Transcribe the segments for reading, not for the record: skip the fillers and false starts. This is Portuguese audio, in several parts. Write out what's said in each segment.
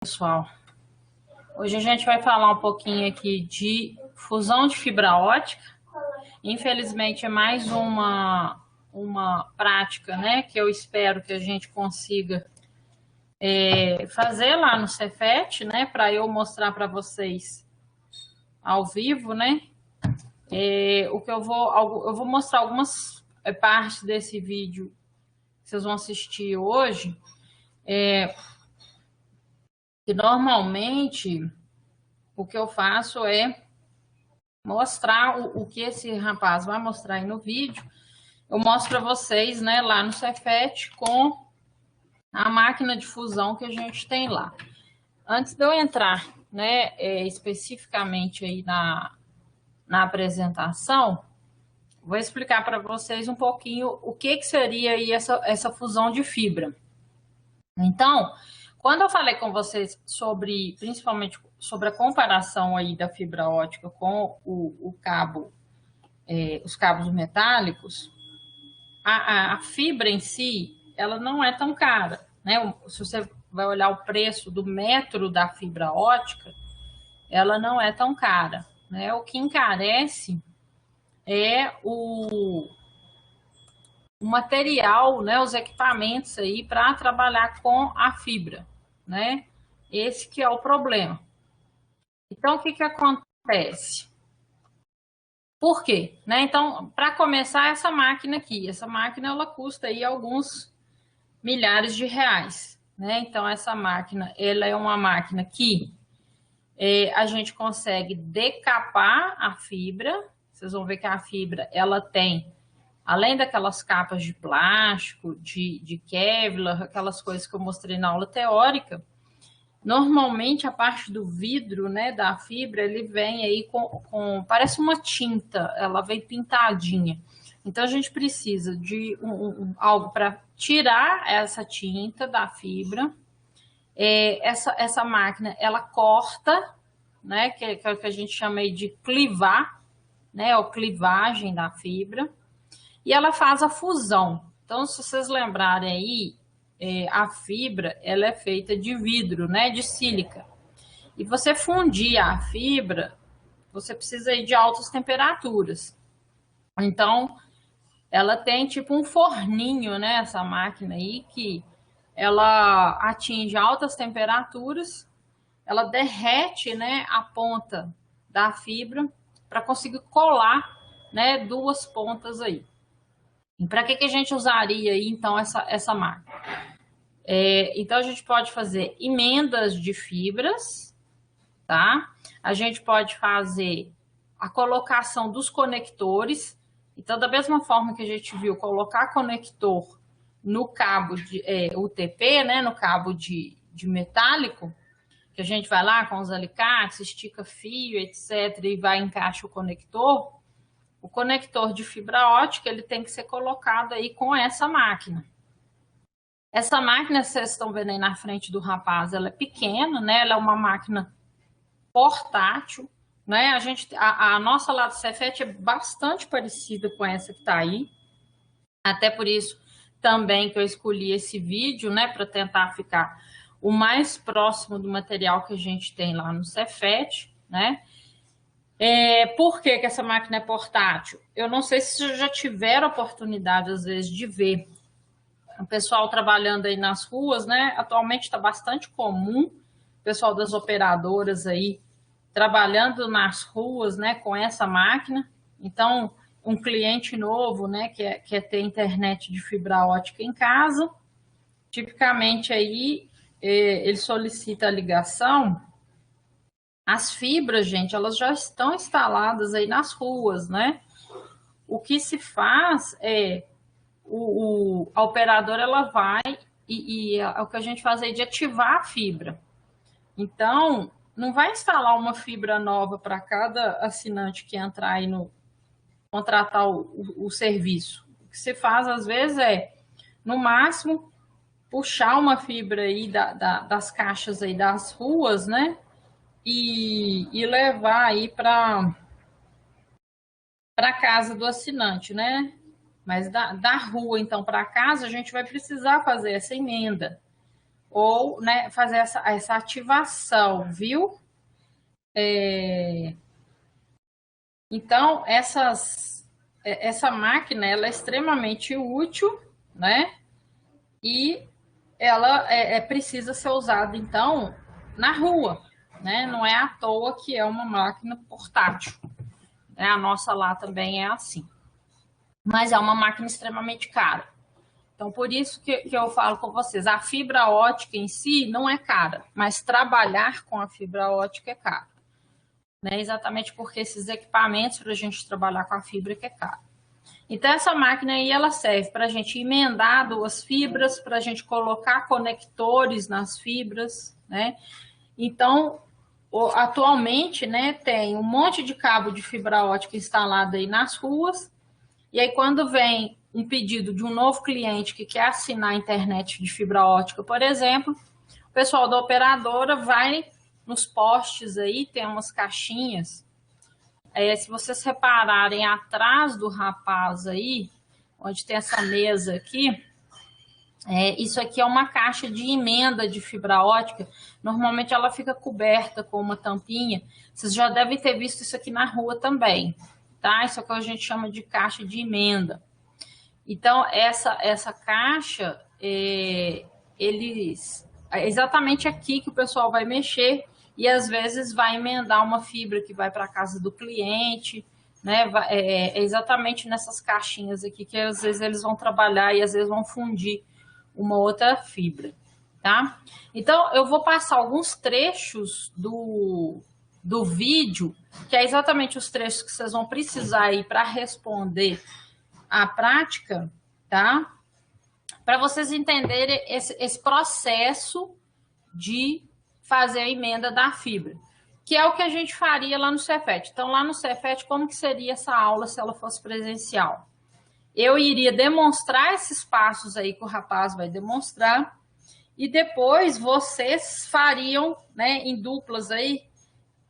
Pessoal, hoje a gente vai falar um pouquinho aqui de fusão de fibra ótica. Infelizmente é mais uma prática, né, que eu espero que a gente consiga fazer lá no Cefet, né, para eu mostrar para vocês ao vivo, né. O que eu vou mostrar algumas partes desse vídeo que vocês vão assistir hoje, que normalmente o que eu faço é mostrar o que esse rapaz vai mostrar aí no vídeo. Eu mostro para vocês, né, lá no Cefet com a máquina de fusão que a gente tem lá. Antes de eu entrar, né, especificamente aí na apresentação, vou explicar para vocês um pouquinho o que seria aí essa fusão de fibra. Então, quando eu falei com vocês principalmente sobre a comparação aí da fibra ótica com o cabo, os cabos metálicos, a fibra em si, ela não é tão cara, né? Se você vai olhar o preço do metro da fibra ótica, ela não é tão cara, né? O que encarece é o material, né? Os equipamentos aí para trabalhar com a fibra, né? Esse que é o problema. Então, o que acontece? Por quê? Né? Então, para começar, essa máquina ela custa aí alguns milhares de reais, né? Então, essa máquina, ela é uma máquina que a gente consegue decapar a fibra. Vocês vão ver que a fibra, ela tem, além daquelas capas de plástico, de Kevlar, aquelas coisas que eu mostrei na aula teórica, normalmente a parte do vidro, né, da fibra, ele vem aí parece uma tinta, ela vem pintadinha. Então a gente precisa de algo para tirar essa tinta da fibra. Essa máquina, ela corta, né, que é o que a gente chama aí de clivar, né, ou clivagem da fibra, e ela faz a fusão. Então, se vocês lembrarem aí, a fibra, ela é feita de vidro, né, de sílica. E você fundir a fibra, você precisa aí de altas temperaturas. Então, ela tem tipo um forninho, né, essa máquina aí, que ela atinge altas temperaturas, ela derrete, né, a ponta da fibra para conseguir colar, né, duas pontas aí. E para que a gente usaria aí, então, essa máquina? Então, a gente pode fazer emendas de fibras, tá? A gente pode fazer a colocação dos conectores. Então, da mesma forma que a gente viu, colocar conector no cabo de UTP, né? No cabo de metálico, que a gente vai lá com os alicates, estica fio, etc., e vai e encaixa o conector. O conector de fibra ótica, ele tem que ser colocado aí com essa máquina. Essa máquina, vocês estão vendo aí na frente do rapaz, ela é pequena, né? Ela é uma máquina portátil, né? A nossa lá do Cefet é bastante parecida com essa que está aí. Até por isso também que eu escolhi esse vídeo, né? Para tentar ficar o mais próximo do material que a gente tem lá no Cefet, né? Por que essa máquina é portátil? Eu não sei se vocês já tiveram oportunidade, às vezes, de ver o pessoal trabalhando aí nas ruas, né? Atualmente está bastante comum o pessoal das operadoras aí trabalhando nas ruas, né, com essa máquina. Então, um cliente novo, né, quer ter internet de fibra ótica em casa, tipicamente aí ele solicita a ligação. As fibras, gente, elas já estão instaladas aí nas ruas, né? O que se faz a operadora, ela vai o que a gente faz é de ativar a fibra. Então, não vai instalar uma fibra nova para cada assinante que entrar aí contratar o serviço. O que se faz, às vezes, no máximo, puxar uma fibra aí das caixas aí das ruas, né? E levar aí para casa do assinante, né? Mas da rua, então, para casa, a gente vai precisar fazer essa emenda. ou, né, fazer essa ativação, viu? Então, essa máquina ela é extremamente útil, né? E ela precisa ser usada, então, na rua, né? Não é à toa que é uma máquina portátil. Né? A nossa lá também é assim. Mas é uma máquina extremamente cara. Então, por isso que eu falo com vocês, a fibra ótica em si não é cara, mas trabalhar com a fibra ótica é caro. Né? Exatamente porque esses equipamentos para a gente trabalhar com a fibra que é caro. Então, essa máquina aí, ela serve para a gente emendar duas fibras, para a gente colocar conectores nas fibras, né? Então, atualmente, né, tem um monte de cabo de fibra ótica instalado aí nas ruas, e aí quando vem um pedido de um novo cliente que quer assinar a internet de fibra ótica, por exemplo, o pessoal da operadora vai nos postes aí, tem umas caixinhas. Se vocês repararem atrás do rapaz aí, onde tem essa mesa aqui, isso aqui é uma caixa de emenda de fibra ótica. Normalmente ela fica coberta com uma tampinha. Vocês já devem ter visto isso aqui na rua também, tá? Isso aqui a gente chama de caixa de emenda. Então, essa caixa, é exatamente aqui que o pessoal vai mexer e às vezes vai emendar uma fibra que vai para a casa do cliente, né? É exatamente nessas caixinhas aqui que às vezes eles vão trabalhar e às vezes vão fundir uma outra fibra, tá? Então, eu vou passar alguns trechos do vídeo, que é exatamente os trechos que vocês vão precisar aí para responder a prática, tá? Para vocês entenderem esse processo de fazer a emenda da fibra, que é o que a gente faria lá no Cefet. Então, lá no Cefet, como que seria essa aula se ela fosse presencial? Eu iria demonstrar esses passos aí que o rapaz vai demonstrar e depois vocês fariam, né, em duplas aí,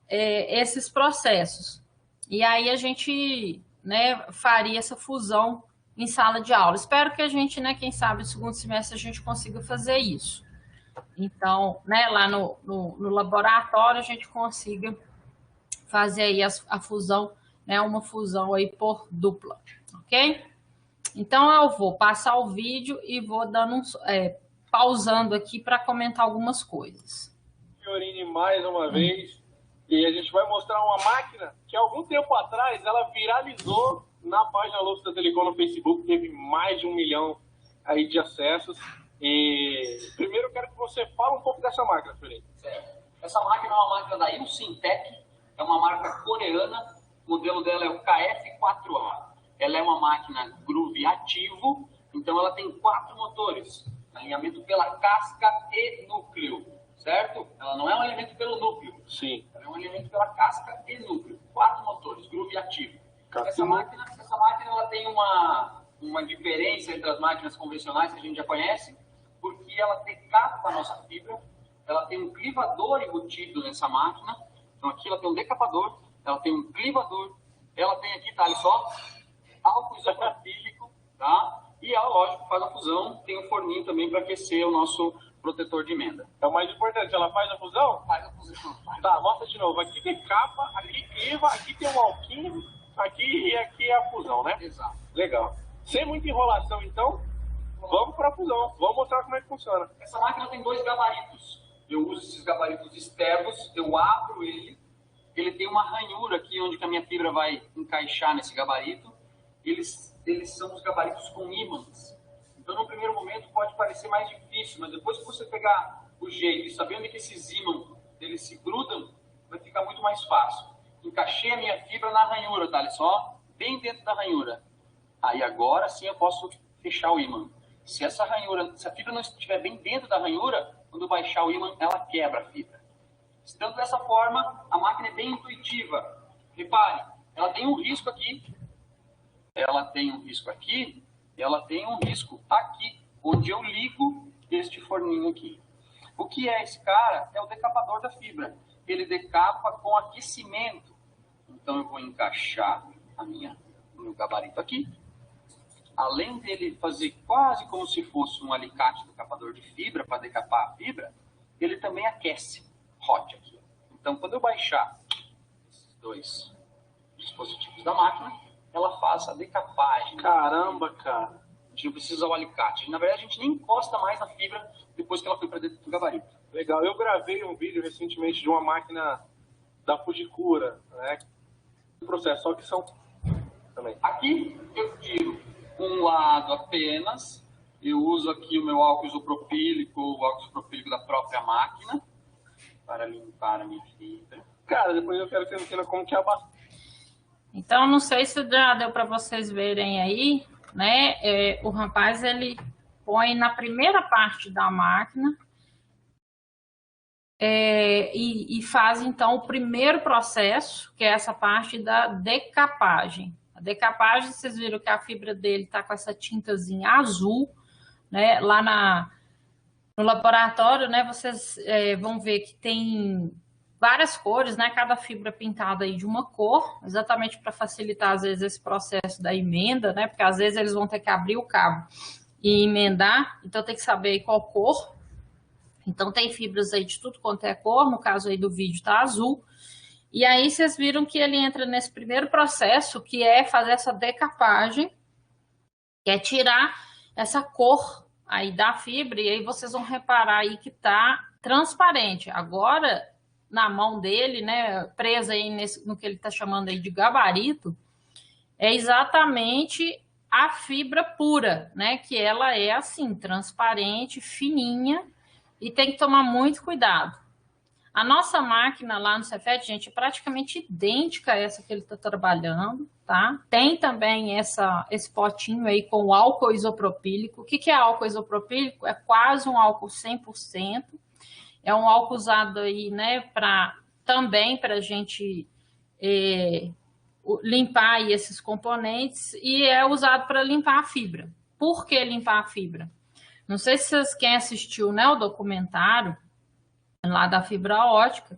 esses processos. E aí a gente, né, faria essa fusão em sala de aula. Espero que a gente, né, quem sabe, no segundo semestre a gente consiga fazer isso. Então, né, lá no laboratório a gente consiga fazer aí a fusão, né, uma fusão aí por dupla, ok? Então eu vou passar o vídeo e vou dando pausando aqui para comentar algumas coisas. Fiorine, mais uma vez, e a gente vai mostrar uma máquina que algum tempo atrás ela viralizou na página Lux da Telecom no Facebook, teve mais de 1 milhão aí de acessos. E primeiro eu quero que você fale um pouco dessa máquina, Fiorine. Certo. Essa máquina é uma máquina da Ilsintec, é uma marca coreana, o modelo dela é o KF4A. Ela é uma máquina groove ativo, então ela tem 4 motores, alinhamento pela casca e núcleo, certo? Ela não é um alinhamento pelo núcleo. Sim. Ela é um alinhamento pela casca e núcleo. 4 motores, groove ativo. Essa máquina ela tem uma diferença entre as máquinas convencionais que a gente já conhece, porque ela decapa a nossa fibra, ela tem um clivador embutido nessa máquina. Então aqui ela tem um decapador, ela tem um clivador, ela tem aqui, tá, olha só, álcool isopropílico, tá? E ela, lógico, faz a fusão, tem um forninho também para aquecer o nosso protetor de emenda. É o mais importante, ela faz a fusão? Faz a fusão. Tá, mostra de novo. Aqui tem capa, aqui cliva, aqui tem um alquinho, aqui e aqui é a fusão, né? Exato. Legal. Sem muita enrolação, então, vamos para a fusão. Vamos mostrar como é que funciona. Essa máquina tem 2 gabaritos. Eu uso esses gabaritos externos, eu abro ele tem uma ranhura aqui onde que a minha fibra vai encaixar nesse gabarito. Eles são os gabaritos com ímãs. Então, no primeiro momento, pode parecer mais difícil, mas depois que você pegar o jeito e saber onde que esses ímãs eles se grudam, vai ficar muito mais fácil. Encaixei a minha fibra na ranhura, tá? Olha só, bem dentro da ranhura. Aí agora sim eu posso fechar o ímã. Se a fibra não estiver bem dentro da ranhura, quando baixar o ímã, ela quebra a fibra. Estando dessa forma, a máquina é bem intuitiva. Repare, ela tem um risco aqui, ela tem um risco aqui, e ela tem um risco aqui, onde eu ligo este forninho aqui. O que é esse cara? É o decapador da fibra. Ele decapa com aquecimento. Então eu vou encaixar o meu gabarito aqui. além dele fazer quase como se fosse um alicate decapador de fibra para decapar a fibra, ele também aquece, hot aqui. Então, quando eu baixar esses dois dispositivos da máquina, ela faz a decapagem. Caramba, cara. A gente não precisa usar o alicate. Na verdade, a gente nem encosta mais na fibra depois que ela foi para dentro do gabarito. Legal. Eu gravei um vídeo recentemente de uma máquina da Fujikura, né? O processo, só que são também. Aqui eu tiro um lado apenas. Eu uso aqui o meu álcool isopropílico, o álcool isopropílico da própria máquina, para limpar a minha fibra. Cara, depois eu quero que você ensina como que é a bastante. Então, não sei se já deu para vocês verem aí, né? O rapaz, ele põe na primeira parte da máquina e faz, então, o primeiro processo, que é essa parte da decapagem. A decapagem, vocês viram que a fibra dele está com essa tintazinha azul, né? Lá no laboratório, né? Vocês vão ver que tem várias cores, né? Cada fibra pintada aí de uma cor, exatamente para facilitar, às vezes, esse processo da emenda, né? Porque, às vezes, eles vão ter que abrir o cabo e emendar, então tem que saber qual cor. Então, tem fibras aí de tudo quanto é cor, no caso aí do vídeo tá azul. E aí, vocês viram que ele entra nesse primeiro processo, que é fazer essa decapagem, que é tirar essa cor aí da fibra, e aí vocês vão reparar aí que tá transparente. Agora, na mão dele, né, presa aí no que ele tá chamando aí de gabarito, é exatamente a fibra pura, né, que ela é assim, transparente, fininha, e tem que tomar muito cuidado. A nossa máquina lá no Cefet, gente, é praticamente idêntica a essa que ele está trabalhando, tá? Tem também esse potinho aí com o álcool isopropílico. O que é álcool isopropílico? É quase um álcool 100%. É um álcool usado aí, né, também para a gente limpar aí esses componentes, e é usado para limpar a fibra. Por que limpar a fibra? Não sei se quem assistiu, né, o documentário lá da fibra ótica,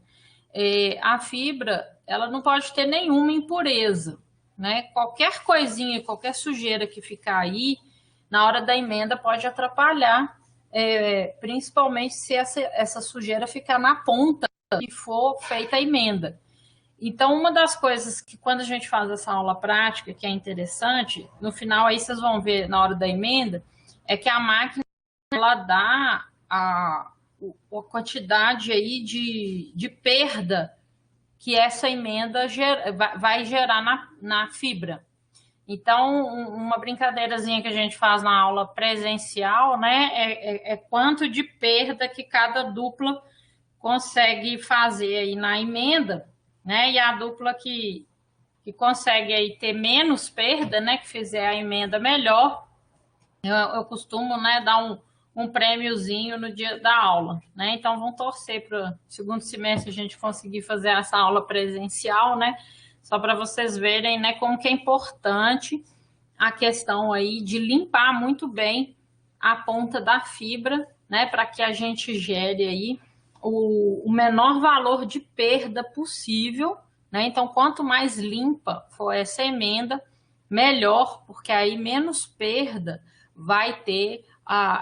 a fibra, ela não pode ter nenhuma impureza, né? Qualquer coisinha, qualquer sujeira que ficar aí, na hora da emenda pode atrapalhar, principalmente se essa sujeira ficar na ponta e for feita a emenda. Então, uma das coisas que quando a gente faz essa aula prática, que é interessante, no final aí vocês vão ver na hora da emenda, é que a máquina, ela dá a quantidade aí de perda que essa emenda vai gerar na fibra. Então, uma brincadeirazinha que a gente faz na aula presencial, né, é quanto de perda que cada dupla consegue fazer aí na emenda, né, e a dupla que consegue aí ter menos perda, né, que fizer a emenda melhor, eu costumo, né, dar um prêmiozinho no dia da aula, né? Então, vamos torcer para o segundo semestre a gente conseguir fazer essa aula presencial, né? Só para vocês verem, né, como que é importante a questão aí de limpar muito bem a ponta da fibra, né? Para que a gente gere aí o menor valor de perda possível, né? Então, quanto mais limpa for essa emenda, melhor, porque aí menos perda vai ter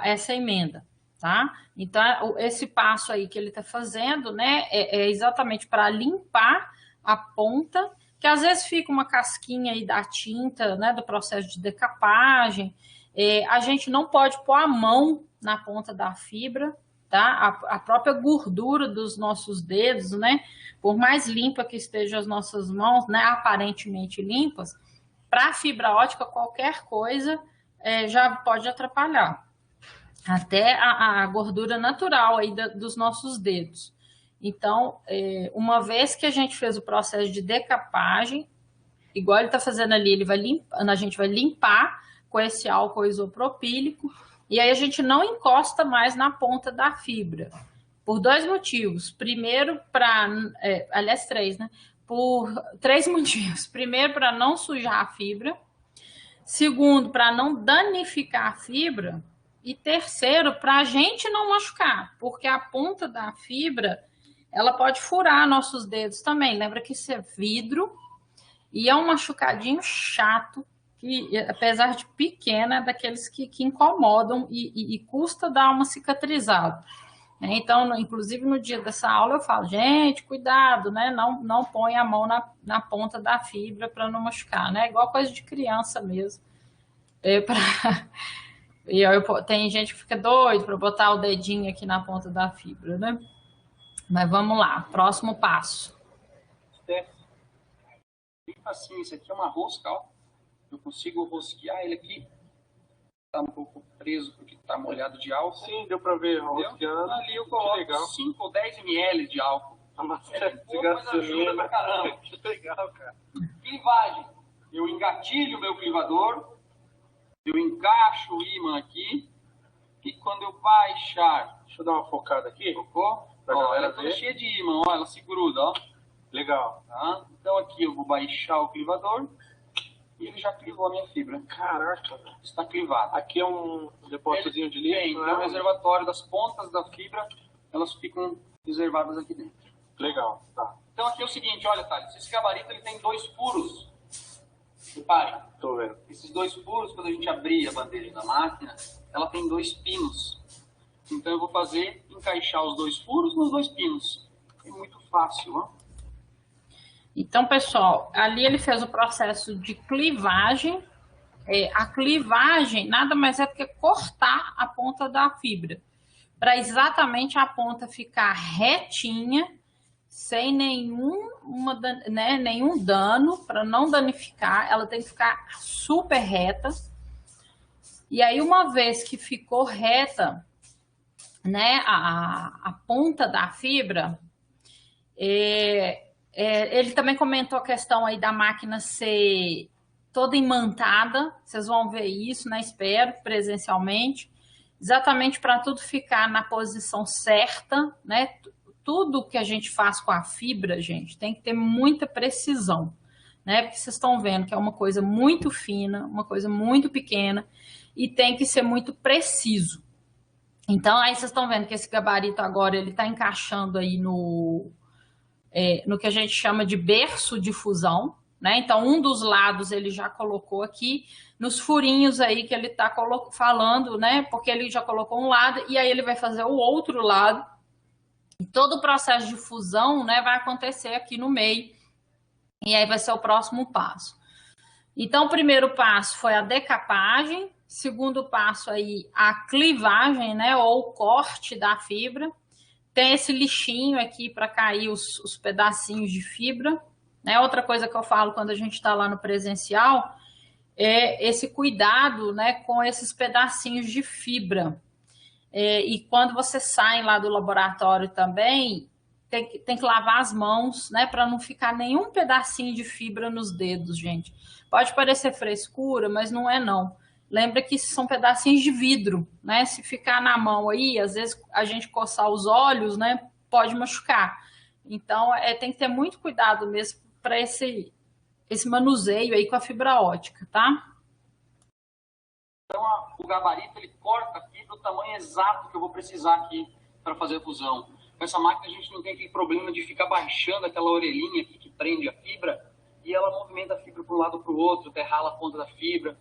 essa emenda, tá? Então, esse passo aí que ele está fazendo, né, é exatamente para limpar a ponta, que às vezes fica uma casquinha aí da tinta, né, do processo de decapagem. A gente não pode pôr a mão na ponta da fibra, tá? A própria gordura dos nossos dedos, né, por mais limpa que estejam as nossas mãos, né, aparentemente limpas, para a fibra ótica, qualquer coisa já pode atrapalhar. Até a gordura natural aí dos nossos dedos. Então, uma vez que a gente fez o processo de decapagem, igual ele está fazendo ali, a gente vai limpar com esse álcool isopropílico, e aí a gente não encosta mais na ponta da fibra, por dois motivos. Primeiro, aliás, três, né? Por 3 motivos. Primeiro, para não sujar a fibra. Segundo, para não danificar a fibra. E terceiro, para a gente não machucar, porque a ponta da fibra, ela pode furar nossos dedos também. Lembra que isso é vidro e é um machucadinho chato, que, apesar de pequena, é daqueles que incomodam e custa dar uma cicatrizada. Então, inclusive no dia dessa aula eu falo, gente, cuidado, né? Não põe a mão na ponta da fibra para não machucar, né? Igual coisa de criança mesmo. Tem gente que fica doido para botar o dedinho aqui na ponta da fibra, né? Mas vamos lá, próximo passo. Assim, isso aqui é uma rosca, ó. Eu consigo rosquear ele aqui. Tá um pouco preso porque tá molhado de álcool. Sim, deu para ver rosqueando. Ali eu coloco 5 ou 10 ml de álcool. De gasolina. Pra caramba. Que legal, cara. Clivagem. Eu engatilho o meu clivador. Eu encaixo o ímã aqui. E quando eu baixar... Deixa eu dar uma focada aqui. Focou? Ó, ela tá cheia de ímã, ó. Ela se gruda, ó. Legal. Tá? Então aqui eu vou baixar o clivador. E ele já clivou a minha fibra. Caraca, está clivado. Aqui é um depósitozinho de lixo, tem, né? É um reservatório das pontas da fibra, elas ficam reservadas aqui dentro. Legal, tá. Então aqui é o seguinte, olha, Thales, esse gabarito ele tem 2 furos. Reparem. Tô vendo. Esses 2 furos, quando a gente abrir a bandeja da máquina, ela tem 2 pinos. Então eu vou encaixar os 2 furos nos 2 pinos. É muito fácil, ó. Então, pessoal, ali ele fez o processo de clivagem. A clivagem nada mais é do que cortar a ponta da fibra, para exatamente a ponta ficar retinha, sem nenhum dano, para não danificar. Ela tem que ficar super reta. E aí, uma vez que ficou reta, né, a ponta da fibra, ele também comentou a questão aí da máquina ser toda imantada. Vocês vão ver isso, né? Espero, presencialmente. Exatamente para tudo ficar na posição certa, né? Tudo que a gente faz com a fibra, gente, tem que ter muita precisão, né? Porque vocês estão vendo que é uma coisa muito fina, uma coisa muito pequena e tem que ser muito preciso. Então, aí vocês estão vendo que esse gabarito agora, ele está encaixando aí no que a gente chama de berço de fusão, né? Então, um dos lados ele já colocou aqui, nos furinhos aí que ele está falando, né? Porque ele já colocou um lado e aí ele vai fazer o outro lado. E todo o processo de fusão, né, vai acontecer aqui no meio. E aí vai ser o próximo passo. Então, o primeiro passo foi a decapagem. Segundo passo aí, a clivagem, né? Ou o corte da fibra. Tem esse lixinho aqui para cair os pedacinhos de fibra. Né? Outra coisa que eu falo quando a gente está lá no presencial é esse cuidado, né, com esses pedacinhos de fibra. E quando você sai lá do laboratório também, tem que lavar as mãos, né, para não ficar nenhum pedacinho de fibra nos dedos, gente. Pode parecer frescura, mas não é não. Lembra que são pedacinhos de vidro, né? Se ficar na mão aí, às vezes a gente coçar os olhos, né? Pode machucar. Então, tem que ter muito cuidado mesmo para esse manuseio aí com a fibra ótica, tá? Então, o gabarito, ele corta a fibra, o tamanho exato que eu vou precisar aqui para fazer a fusão. Com essa máquina, a gente não tem aquele problema de ficar baixando aquela orelhinha aqui que prende a fibra e ela movimenta a fibra para um lado para o outro, até rala a ponta da fibra.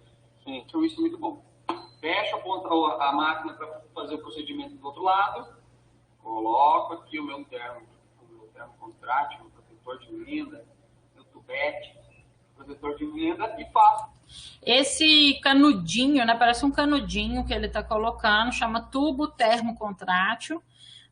Então isso é muito bom. Fecho a máquina para fazer o procedimento do outro lado. Coloco aqui o meu termo contrátil, o protetor de emenda, meu tubete, protetor de emenda e faço. Esse canudinho, né? Parece um canudinho que ele está colocando, chama tubo termocontrátil.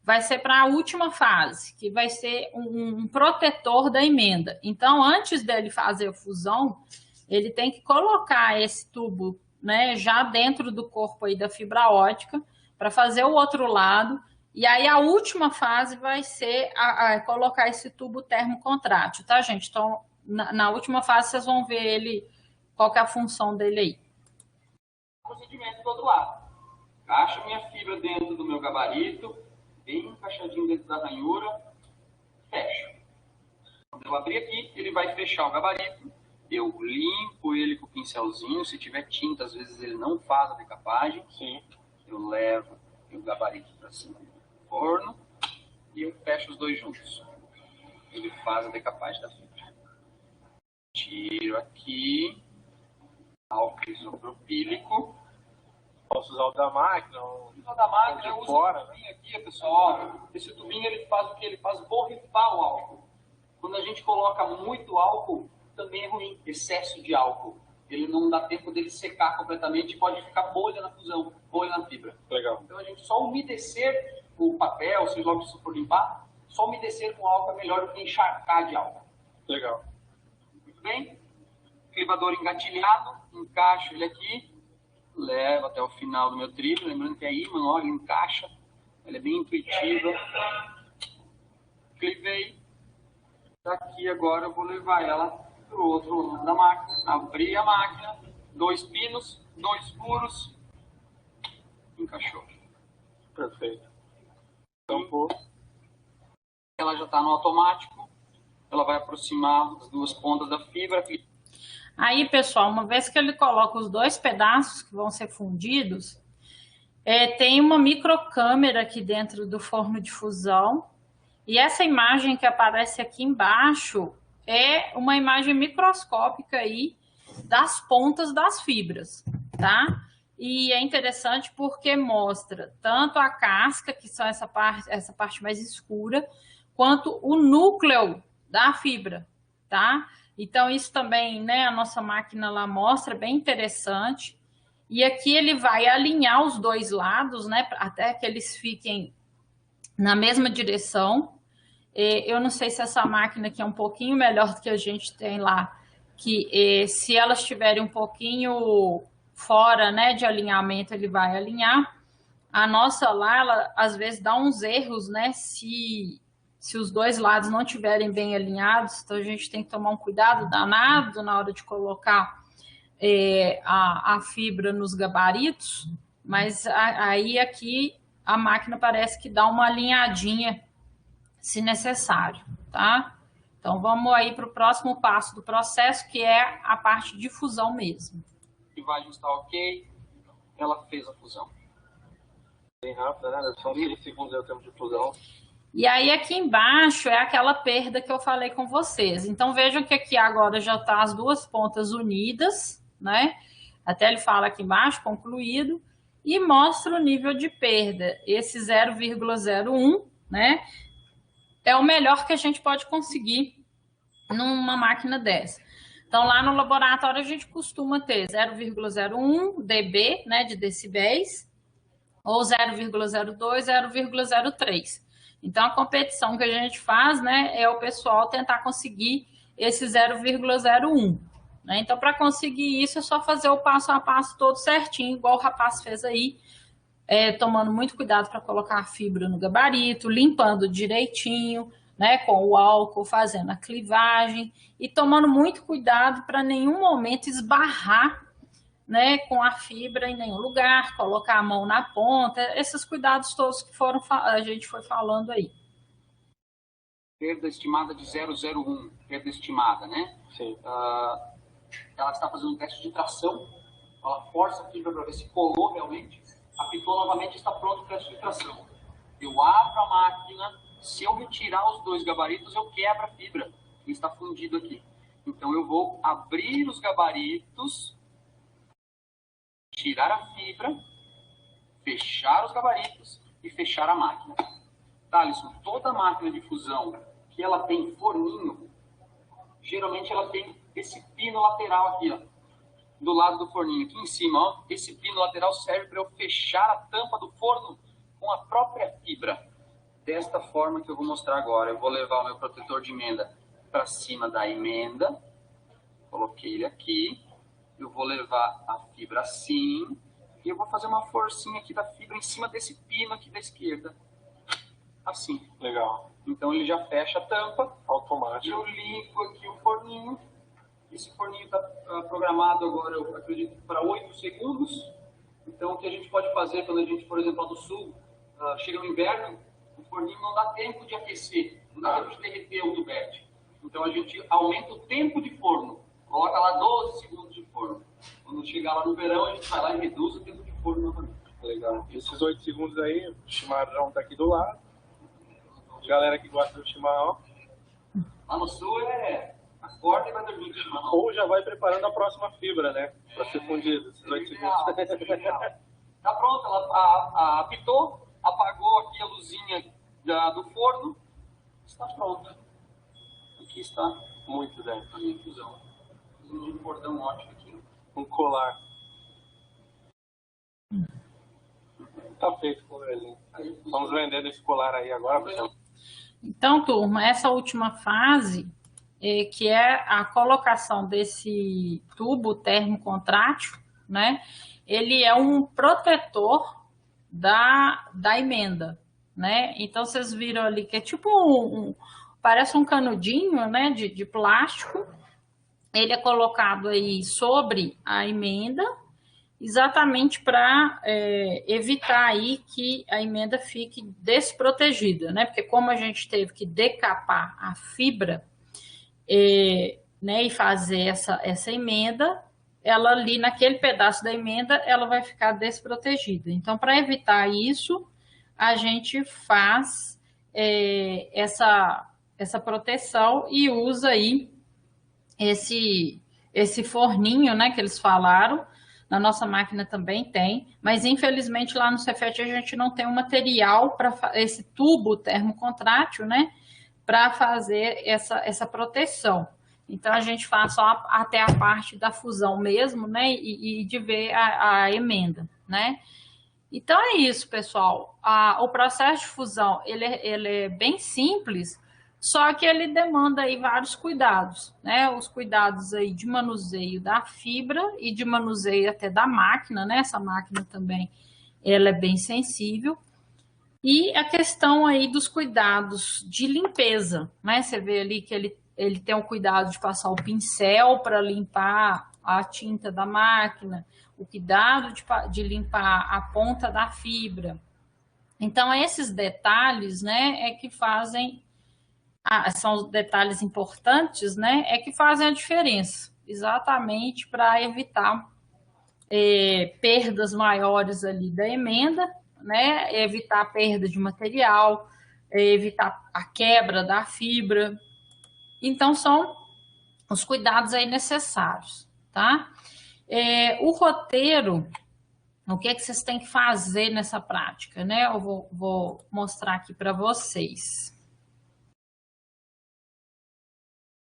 Vai ser para a última fase, que vai ser um protetor da emenda. Então, antes dele fazer a fusão, ele tem que colocar esse tubo, né, já dentro do corpo aí da fibra ótica para fazer o outro lado. E aí a última fase vai ser colocar esse tubo termocontrátil, tá, gente? Então, na última fase vocês vão ver ele, qual que é a função dele aí. Procedimento do outro lado. Encaixo minha fibra dentro do meu gabarito, bem encaixadinho dentro da ranhura, fecho. Quando eu abrir aqui, ele vai fechar o gabarito. Eu limpo ele com o pincelzinho. Se tiver tinta, às vezes ele não faz a decapagem. Sim. Eu levo o gabarito para cima do forno e eu fecho os dois juntos. Ele faz a decapagem da fibra. Tiro aqui, álcool isopropílico. Posso usar o da máquina? O da máquina, eu uso fora, um tubinho aqui, pessoal. Esse tubinho ele faz o que? Ele faz borrifar o álcool. Quando a gente coloca muito álcool, também é ruim, excesso de álcool. Ele não dá tempo dele secar completamente e pode ficar bolha na fusão, bolha na fibra. Legal. Então a gente só umedecer o papel, seja lá o que isso for limpar, só umedecer com álcool é melhor do que encharcar de álcool. Legal. Muito bem. Clivador engatilhado, encaixo ele aqui, levo até o final do meu trilho, lembrando que é ímã, ó, ele encaixa, ela é bem intuitiva. Clivei. Daqui agora eu vou levar ela para o outro lado da máquina, abrir a máquina, 2 pinos, 2 furos, encaixou. Perfeito. Tampou. Ela já está no automático, ela vai aproximar as 2 pontas da fibra. Aí, pessoal, uma vez que ele coloca os 2 pedaços que vão ser fundidos, tem uma microcâmera aqui dentro do forno de fusão. E essa imagem que aparece aqui embaixo é uma imagem microscópica aí das pontas das fibras, tá? E é interessante porque mostra tanto a casca, que são essa parte mais escura, quanto o núcleo da fibra, tá? Então isso também, né, a nossa máquina lá mostra, bem interessante. E aqui ele vai alinhar os 2 lados, né, até que eles fiquem na mesma direção. Eu não sei se essa máquina aqui é um pouquinho melhor do que a gente tem lá, que se elas estiverem um pouquinho fora, né, de alinhamento, ele vai alinhar. A nossa lá, ela às vezes dá uns erros, né, se os 2 lados não estiverem bem alinhados, então a gente tem que tomar um cuidado danado na hora de colocar a fibra nos gabaritos, mas aí aqui a máquina parece que dá uma alinhadinha se necessário, tá? Então vamos aí para o próximo passo do processo, que é a parte de fusão mesmo. E vai ajustar ok, ela fez a fusão. Bem rápida, né? São 6 segundos é o tempo de fusão. E aí aqui embaixo é aquela perda que eu falei com vocês. Então vejam que aqui agora já tá as 2 pontas unidas, né? Até ele fala aqui embaixo, concluído, e mostra o nível de perda. Esse 0,01, né? É o melhor que a gente pode conseguir numa máquina dessa. Então, lá no laboratório, a gente costuma ter 0,01 dB, né, de decibéis, ou 0,02, 0,03. Então, a competição que a gente faz, né, é o pessoal tentar conseguir esse 0,01. Né? Então, para conseguir isso, é só fazer o passo a passo todo certinho, igual o rapaz fez aí, tomando muito cuidado para colocar a fibra no gabarito, limpando direitinho, né, com o álcool, fazendo a clivagem e tomando muito cuidado para nenhum momento esbarrar, né, com a fibra em nenhum lugar, colocar a mão na ponta, esses cuidados todos que a gente foi falando aí. Perda estimada de 0,01, perda estimada, né? Sim. Ela está fazendo um teste de tração, ela força a fibra para ver se colou realmente. Apitou novamente, está pronto para a teste de tração. Eu abro a máquina, se eu retirar os 2 gabaritos, eu quebro a fibra, que está fundido aqui. Então eu vou abrir os gabaritos, tirar a fibra, fechar os gabaritos e fechar a máquina. Thaleson, toda máquina de fusão que ela tem forninho, geralmente ela tem esse pino lateral aqui, ó, do lado do forninho, aqui em cima, ó, esse pino lateral serve para eu fechar a tampa do forno com a própria fibra. Desta forma que eu vou mostrar agora. Eu vou levar o meu protetor de emenda para cima da emenda, coloquei ele aqui, eu vou levar a fibra assim, e eu vou fazer uma forcinha aqui da fibra em cima desse pino aqui da esquerda, assim. Legal. Então ele já fecha a tampa, Automático. eu ligo aqui o forninho. Esse forninho está programado agora, eu acredito, para 8 segundos. Então, o que a gente pode fazer quando a gente, por exemplo, lá do sul, chega no inverno, o forninho não dá tempo de aquecer, não dá tempo de derreter o tubete. Então, a gente aumenta o tempo de forno, coloca lá 12 segundos de forno. Quando chegar lá no verão, a gente vai lá e reduz o tempo de forno novamente. Legal. Esses 8 segundos aí, o chimarrão está aqui do lado. Galera que gosta do chimarrão. Lá no sul Acorda e vai dormir de mão. Ou já vai preparando a próxima fibra, né? Para ser fundida. Tá pronto, ela apitou, apagou aqui a luzinha do forno, está pronta. Aqui está. Muito bem. A minha infusão. Um cordão ótimo aqui. Um colar. Tá feito, colarzinho. Vamos vendendo esse colar aí agora, pessoal. Então, turma, essa última fase, que é a colocação desse tubo termocontrátil, né? Ele é um protetor da emenda, né? Então, vocês viram ali que é tipo parece um canudinho, né, de plástico. Ele é colocado aí sobre a emenda, exatamente para evitar aí que a emenda fique desprotegida, né? Porque como a gente teve que decapar a fibra, né, e fazer essa emenda, ela ali naquele pedaço da emenda, ela vai ficar desprotegida. Então, para evitar isso, a gente faz essa proteção e usa aí esse forninho, né, que eles falaram. Na nossa máquina também tem, mas infelizmente lá no Cefet a gente não tem um material para esse tubo termocontrátil, né, para fazer essa proteção. Então a gente faz só até a parte da fusão mesmo, né, e de ver a emenda, né. Então é isso, pessoal. O processo de fusão ele é bem simples, só que ele demanda aí vários cuidados, né? Os cuidados aí de manuseio da fibra e de manuseio até da máquina, né? Essa máquina também, ela é bem sensível. E a questão aí dos cuidados de limpeza, né? Você vê ali que ele tem o cuidado de passar o pincel para limpar a tinta da máquina, o cuidado de limpar a ponta da fibra. Então, esses detalhes, né, que fazem... são os detalhes importantes, né? Que fazem a diferença, exatamente para evitar perdas maiores ali da emenda, né? Evitar a perda de material, evitar a quebra da fibra. Então, são os cuidados aí necessários, tá? O roteiro, o que vocês têm que fazer nessa prática, né? Eu vou mostrar aqui para vocês.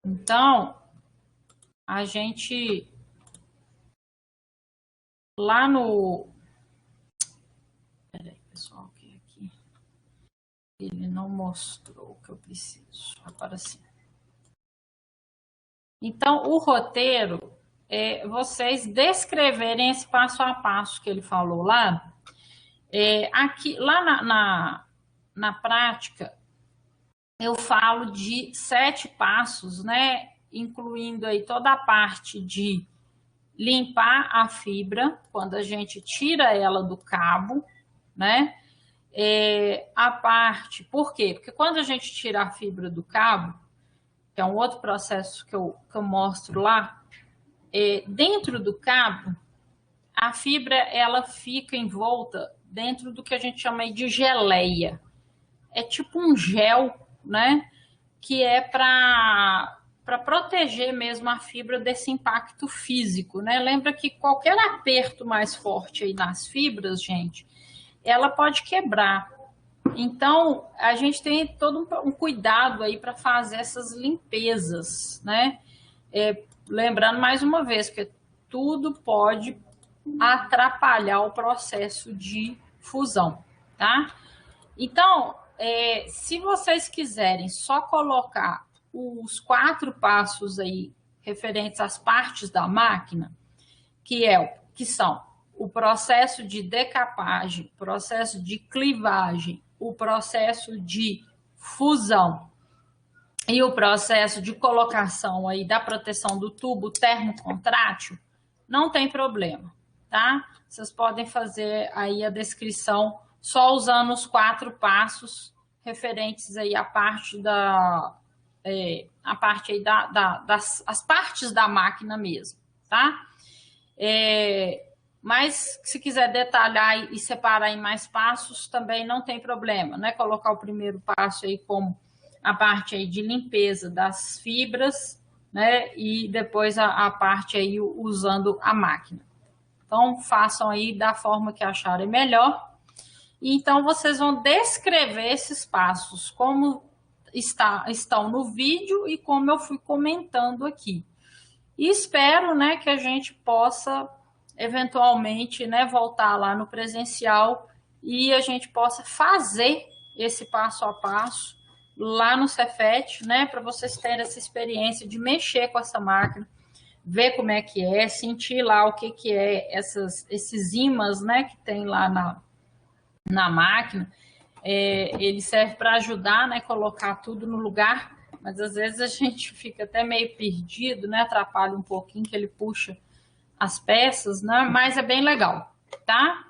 Então, a gente lá no... Peraí, pessoal, que aqui ele não mostrou o que eu preciso. Agora sim. Então, o roteiro é vocês descreverem esse passo a passo que ele falou lá. Aqui, lá na prática, eu falo de 7 passos, né? Incluindo aí toda a parte de limpar a fibra, quando a gente tira ela do cabo, né? A parte, por quê? Porque quando a gente tira a fibra do cabo, que é um outro processo que eu mostro lá, dentro do cabo, a fibra, ela fica envolta dentro do que a gente chama aí de geleia. É tipo um gel, né? Que é para proteger mesmo a fibra desse impacto físico, né? Lembra que qualquer aperto mais forte aí nas fibras, gente, ela pode quebrar. Então, a gente tem todo um cuidado aí para fazer essas limpezas, né? Lembrando mais uma vez que tudo pode atrapalhar o processo de fusão, tá? Então, se vocês quiserem só colocar os 4 passos aí referentes às partes da máquina, que são o processo de decapagem, o processo de clivagem, o processo de fusão e o processo de colocação aí da proteção do tubo termocontrátil, não tem problema, tá? Vocês podem fazer aí a descrição só usando os 4 passos referentes aí à parte aí as partes da máquina mesmo, tá? Mas se quiser detalhar e separar em mais passos, também não tem problema, né? Colocar o primeiro passo aí como a parte aí de limpeza das fibras, né? E depois a parte aí usando a máquina. Então, façam aí da forma que acharem melhor. E então, vocês vão descrever esses passos, como estão no vídeo e como eu fui comentando aqui. E espero, né, que a gente possa, eventualmente, né, voltar lá no presencial e a gente possa fazer esse passo a passo lá no Cefet, né, para vocês terem essa experiência de mexer com essa máquina, ver como é que é, sentir lá o que que é esses ímãs, né, que tem lá na máquina. Ele serve para ajudar, né, colocar tudo no lugar, mas às vezes a gente fica até meio perdido, né, atrapalha um pouquinho que ele puxa as peças, né, mas é bem legal, tá?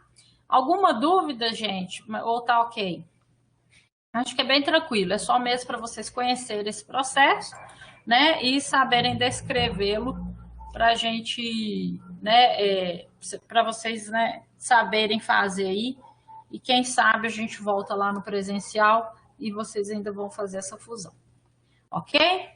Alguma dúvida, gente? Ou tá ok? Acho que é bem tranquilo, é só mesmo para vocês conhecerem esse processo, né, e saberem descrevê-lo para a gente, né, para vocês, né, saberem fazer aí, e quem sabe a gente volta lá no presencial e vocês ainda vão fazer essa fusão, ok?